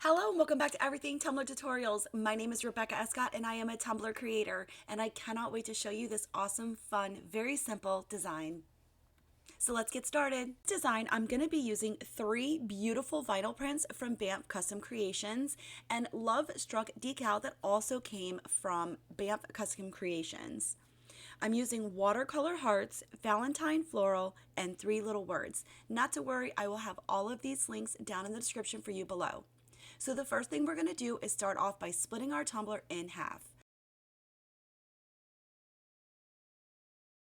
Hello and welcome back to Everything Tumbler Tutorials. My name is Rebecca Escott and I am a Tumbler creator, and I cannot wait to show you this awesome, fun, very simple design. So let's get started. Design, I'm going to be using 3 beautiful vinyl prints from BAMF Custom Creations and Love Struck decal that also came from BAMF Custom Creations. I'm using watercolor hearts, Valentine floral, and 3 little words. Not to worry, I will have all of these links down in the description for you below. So the first thing we're going to do is start off by splitting our tumbler in half.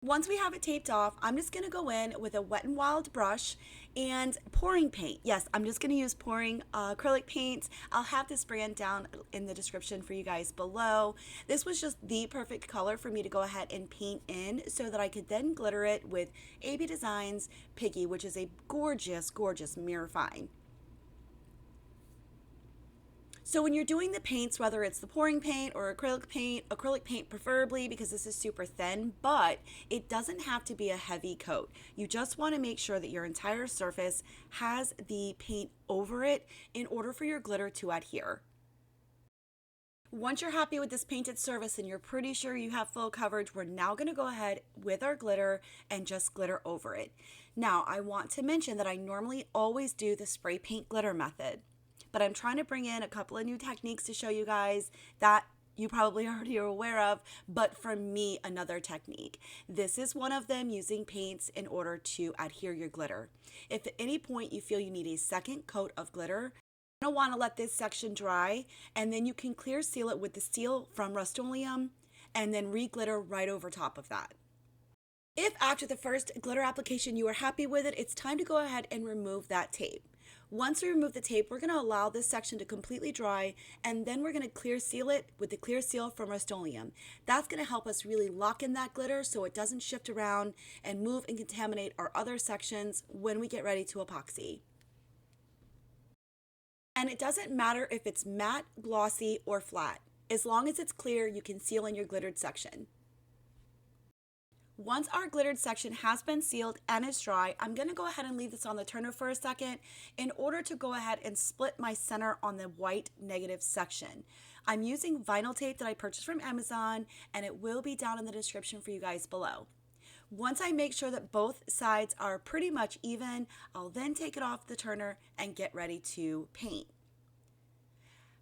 Once we have it taped off, I'm just going to go in with a Wet n Wild brush and pouring paint. Yes, I'm just going to use pouring acrylic paint. I'll have this brand down in the description for you guys below. This was just the perfect color for me to go ahead and paint in so that I could then glitter it with AB Designs Piggy, which is a gorgeous, gorgeous mirror fine. So when you're doing the paints, whether it's the pouring paint or acrylic paint preferably because this is super thin, but it doesn't have to be a heavy coat. You just want to make sure that your entire surface has the paint over it in order for your glitter to adhere. Once you're happy with this painted surface and you're pretty sure you have full coverage, we're now going to go ahead with our glitter and just glitter over it. Now, I want to mention that I normally always do the spray paint glitter method, but I'm trying to bring in a couple of new techniques to show you guys that you probably already are aware of, but for me, another technique. This is one of them, using paints in order to adhere your glitter. If at any point you feel you need a second coat of glitter, you're going to want to let this section dry, and then you can clear seal it with the seal from Rust-Oleum and then re-glitter right over top of that. If after the first glitter application you are happy with it, it's time to go ahead and remove that tape. Once we remove the tape, we're going to allow this section to completely dry, and then we're going to clear seal it with the clear seal from Rust-Oleum. That's going to help us really lock in that glitter so it doesn't shift around and move and contaminate our other sections when we get ready to epoxy. And it doesn't matter if it's matte, glossy, or flat. As long as it's clear, you can seal in your glittered section. Once our glittered section has been sealed and is dry, I'm going to go ahead and leave this on the turner for a second in order to go ahead and split my center on the white negative section. I'm using vinyl tape that I purchased from Amazon, and it will be down in the description for you guys below. Once I make sure that both sides are pretty much even, I'll then take it off the turner and get ready to paint.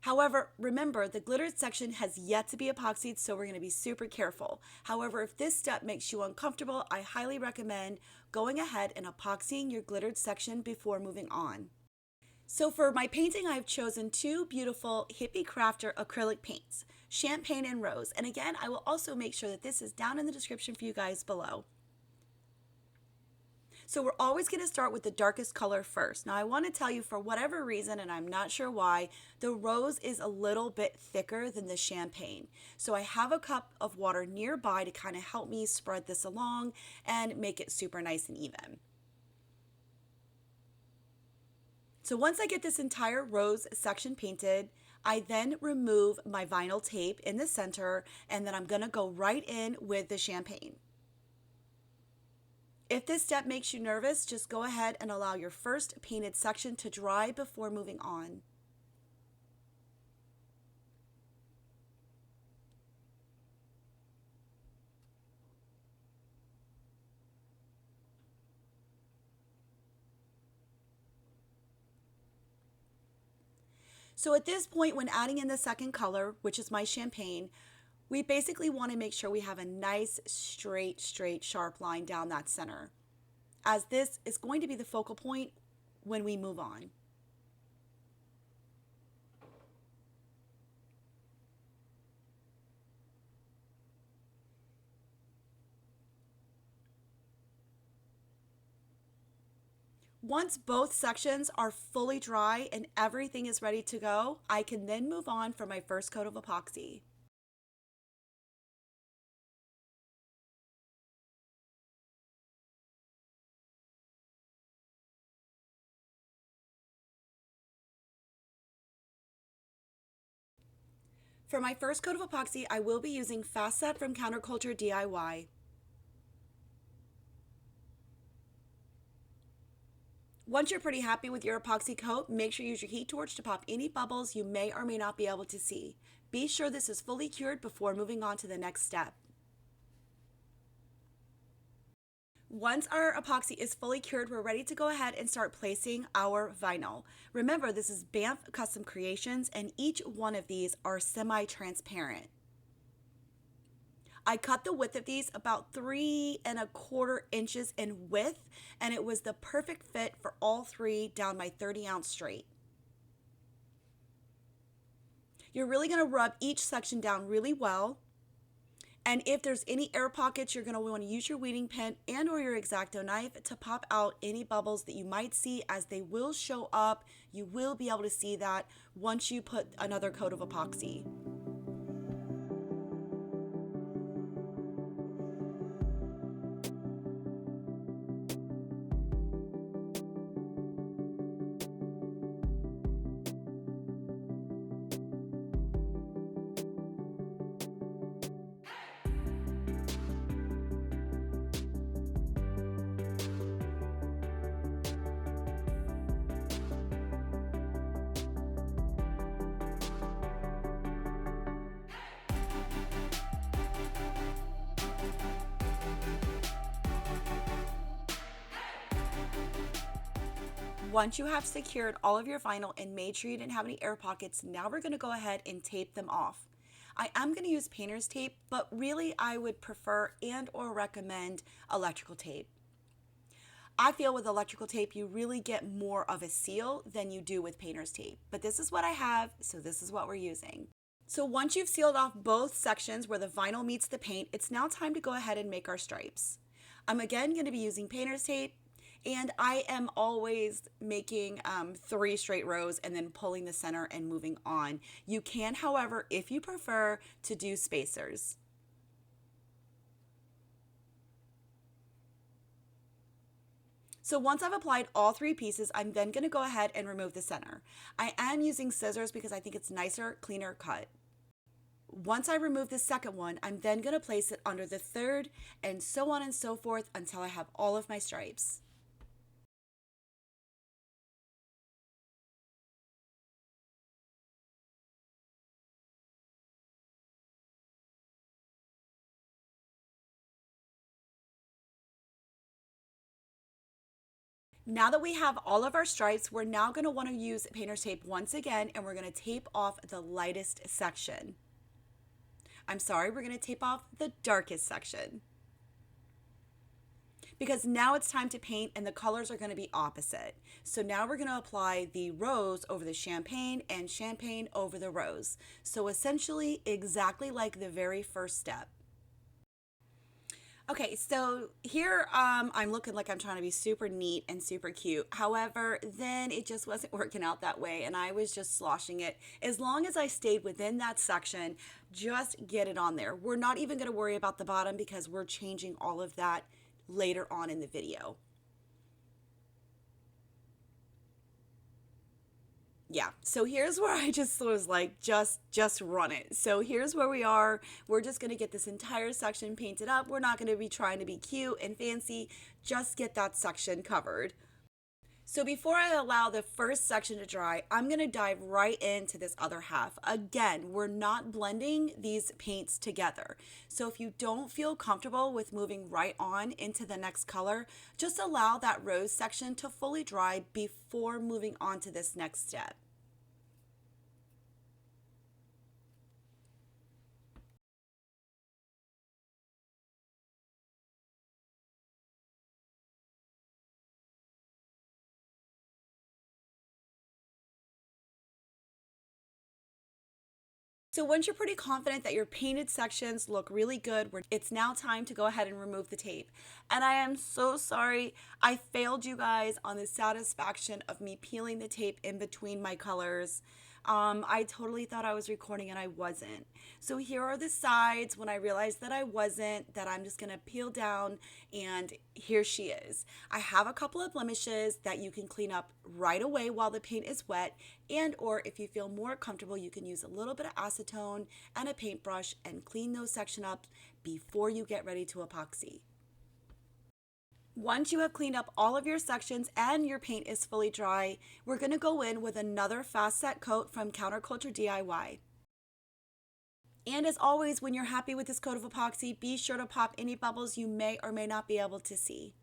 However, remember, the glittered section has yet to be epoxied, so we're going to be super careful. However, if this step makes you uncomfortable, I highly recommend going ahead and epoxying your glittered section before moving on. So for my painting, I've chosen 2 beautiful Hippie Crafter acrylic paints, Champagne and Rose. And again, I will also make sure that this is down in the description for you guys below. So we're always going to start with the darkest color first. Now I want to tell you, for whatever reason, and I'm not sure why, the rose is a little bit thicker than the champagne. So I have a cup of water nearby to kind of help me spread this along and make it super nice and even. So once I get this entire rose section painted, I then remove my vinyl tape in the center, and then I'm going to go right in with the champagne. If this step makes you nervous, just go ahead and allow your first painted section to dry before moving on. So at this point, when adding in the second color, which is my champagne, we basically want to make sure we have a nice straight, sharp line down that center, as this is going to be the focal point when we move on. Once both sections are fully dry and everything is ready to go, I can then move on for my first coat of epoxy. For my first coat of epoxy, I will be using Fast Set from Counterculture DIY. Once you're pretty happy with your epoxy coat, make sure you use your heat torch to pop any bubbles you may or may not be able to see. Be sure this is fully cured before moving on to the next step. Once our epoxy is fully cured, we're ready to go ahead and start placing our vinyl. Remember, this is BAMF Custom Creations, and each one of these are semi-transparent. I cut the width of these about 3¼ inches in width, and it was the perfect fit for all three down my 30-ounce straight. You're really going to rub each section down really well. And if there's any air pockets, you're going to want to use your weeding pen and or your X-Acto knife to pop out any bubbles that you might see, as they will show up. You will be able to see that once you put another coat of epoxy. Once you have secured all of your vinyl and made sure you didn't have any air pockets, now we're going to go ahead and tape them off. I am going to use painter's tape, but really I would prefer and or recommend electrical tape. I feel with electrical tape you really get more of a seal than you do with painter's tape, but this is what I have, so this is what we're using. So once you've sealed off both sections where the vinyl meets the paint, it's now time to go ahead and make our stripes. I'm again going to be using painter's tape, and I am always making 3 straight rows and then pulling the center and moving on. You can, however, if you prefer, to do spacers. So once I've applied all 3 pieces, I'm then going to go ahead and remove the center. I am using scissors because I think it's nicer, cleaner cut. Once I remove the second one, I'm then going to place it under the third, and so on and so forth until I have all of my stripes. Now that we have all of our stripes, we're now going to want to use painter's tape once again, and we're going to tape off the lightest section. I'm sorry, we're going to tape off the darkest section, because now it's time to paint and the colors are going to be opposite. So now we're going to apply the rose over the champagne and champagne over the rose. So essentially exactly like the very first step. Okay, so here I'm looking like I'm trying to be super neat and super cute. However, then it just wasn't working out that way, and I was just sloshing it. As long as I stayed within that section, just get it on there. We're not even going to worry about the bottom because we're changing all of that later on in the video. Yeah, so here's where I just was like, just run it. So here's where we are. We're just going to get this entire section painted up. We're not going to be trying to be cute and fancy. Just get that section covered. So before I allow the first section to dry, I'm going to dive right into this other half. Again, we're not blending these paints together. So if you don't feel comfortable with moving right on into the next color, just allow that rose section to fully dry before moving on to this next step. So once you're pretty confident that your painted sections look really good, it's now time to go ahead and remove the tape. And I am so sorry I failed you guys on the satisfaction of me peeling the tape in between my colors. I totally thought I was recording and I wasn't. So here are the sides when I realized that I wasn't, that I'm just gonna peel down, and here she is. I have a couple of blemishes that you can clean up right away while the paint is wet, and or if you feel more comfortable, you can use a little bit of acetone and a paintbrush and clean those sections up before you get ready to epoxy. Once you have cleaned up all of your sections and your paint is fully dry, we're going to go in with another fast set coat from Counterculture DIY. And as always, when you're happy with this coat of epoxy, be sure to pop any bubbles you may or may not be able to see.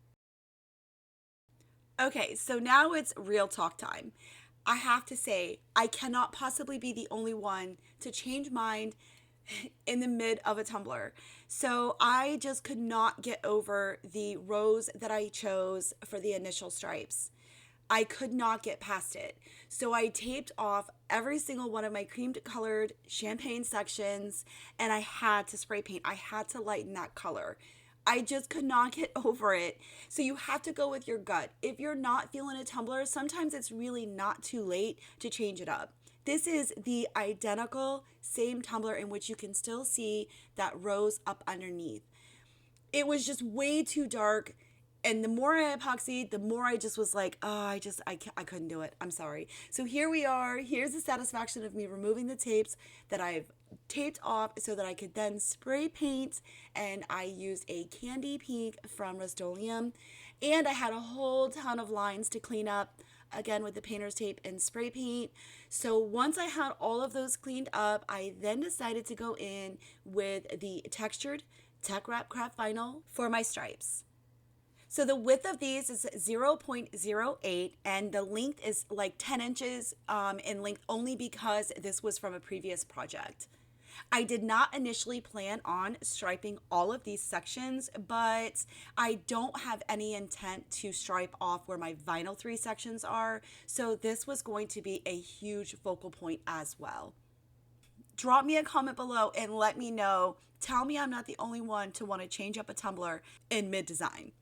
Okay, so now it's real talk time. I have to say, I cannot possibly be the only one to change mind in the mid of a tumbler. So I just could not get over the rose that I chose for the initial stripes. I could not get past it. So I taped off every single one of my cream colored champagne sections, and I had to spray paint. I had to lighten that color. I just could not get over it. So you have to go with your gut. If you're not feeling a tumbler, sometimes it's really not too late to change it up. This is the identical same tumbler in which you can still see that rose up underneath. It was just way too dark. And the more I epoxied, the more I just was like, oh, I couldn't do it. I'm sorry. So here we are. Here's the satisfaction of me removing the tapes that I've taped off so that I could then spray paint. And I used a candy pink from Rust-Oleum. And I had a whole ton of lines to clean up, again with the painter's tape and spray paint. So once I had all of those cleaned up, I then decided to go in with the textured Teck Wrap Craft Vinyl for my stripes. So the width of these is 0.08 and the length is like 10 inches in length only because this was from a previous project. I did not initially plan on striping all of these sections, but I don't have any intent to stripe off where my vinyl 3 sections are, so this was going to be a huge focal point as well. Drop me a comment below and let me know. Tell me I'm not the only one to want to change up a tumbler in mid-design.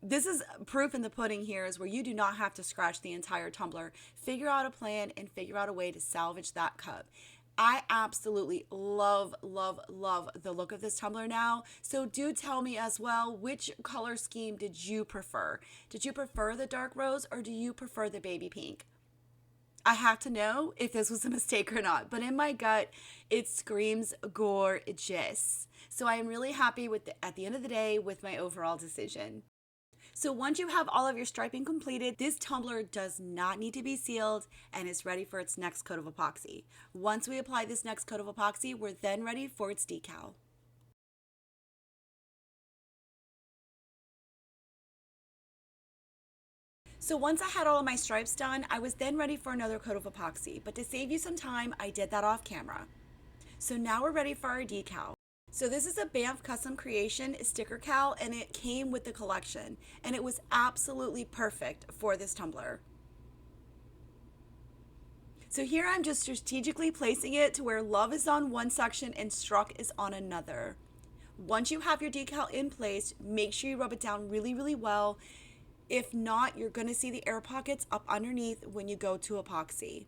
This is proof in the pudding here is where you do not have to scratch the entire tumbler. Figure out a plan and figure out a way to salvage that cup. I absolutely love, love, love the look of this tumbler now. So do tell me as well, which color scheme did you prefer? Did you prefer the dark rose or do you prefer the baby pink? I have to know if this was a mistake or not, but in my gut, it screams gorgeous. So I am really happy with at the end of the day with my overall decision. So once you have all of your striping completed, this tumbler does not need to be sealed and is ready for its next coat of epoxy. Once we apply this next coat of epoxy, we're then ready for its decal. So once I had all of my stripes done, I was then ready for another coat of epoxy, but to save you some time, I did that off camera. So now we're ready for our decal. So this is a BAMF custom creation sticker cal and it came with the collection and it was absolutely perfect for this tumbler. So here I'm just strategically placing it to where love is on one section and struck is on another. Once you have your decal in place, make sure you rub it down really, really well. If not, you're going to see the air pockets up underneath when you go to epoxy.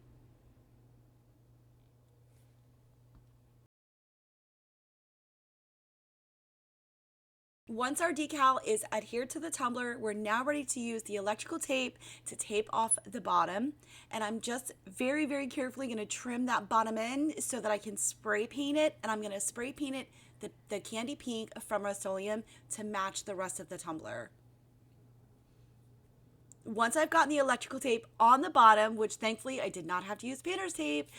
Once our decal is adhered to the tumbler, we're now ready to use the electrical tape to tape off the bottom. And I'm just very, very carefully going to trim that bottom end so that I can spray paint it. And I'm going to spray paint it the candy pink from Rust-Oleum to match the rest of the tumbler. Once I've gotten the electrical tape on the bottom, which thankfully I did not have to use painter's tape,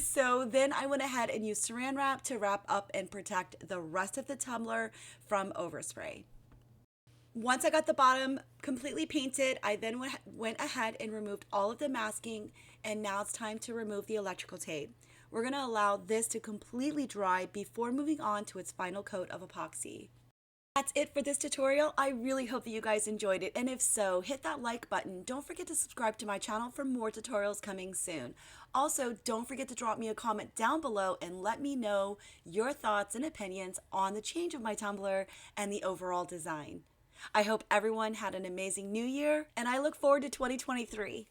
so then I went ahead and used saran wrap to wrap up and protect the rest of the tumbler from overspray. Once I got the bottom completely painted, I then went ahead and removed all of the masking, and now it's time to remove the electrical tape. We're going to allow this to completely dry before moving on to its final coat of epoxy. That's it for this tutorial. I really hope that you guys enjoyed it, and if so, hit that like button. Don't forget to subscribe to my channel for more tutorials coming soon. Also, don't forget to drop me a comment down below and let me know your thoughts and opinions on the change of my tumbler and the overall design. I hope everyone had an amazing new year, and I look forward to 2023.